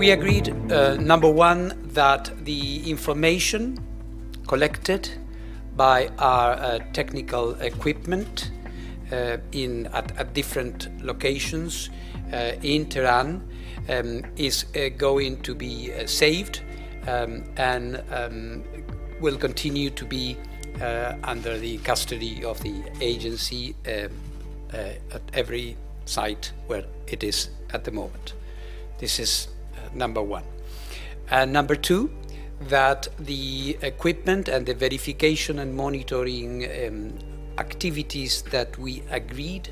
We agreed, number one, that the information collected by our technical equipment at different locations in Tehran is going to be saved and will continue to be under the custody of the agency at every site where it is at the moment. This is number one. And number two, that the equipment and the verification and monitoring activities that we agreed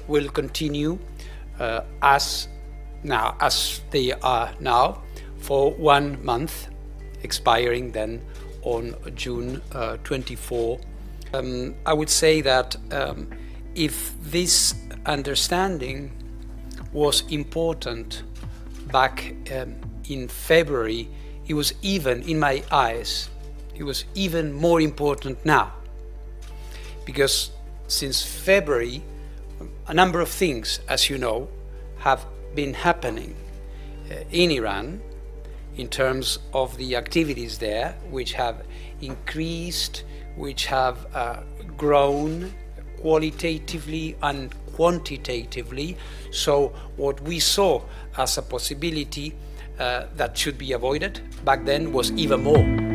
will continue as they are now for 1 month, expiring then on June 24. I would say that if this understanding was important back in February, it was even, in my eyes, it was even more important now. Because since February, a number of things, as you know, have been happening in Iran in terms of the activities there, which have increased, which have grown qualitatively and quantitatively. So what we saw as a possibility that should be avoided back then was even more.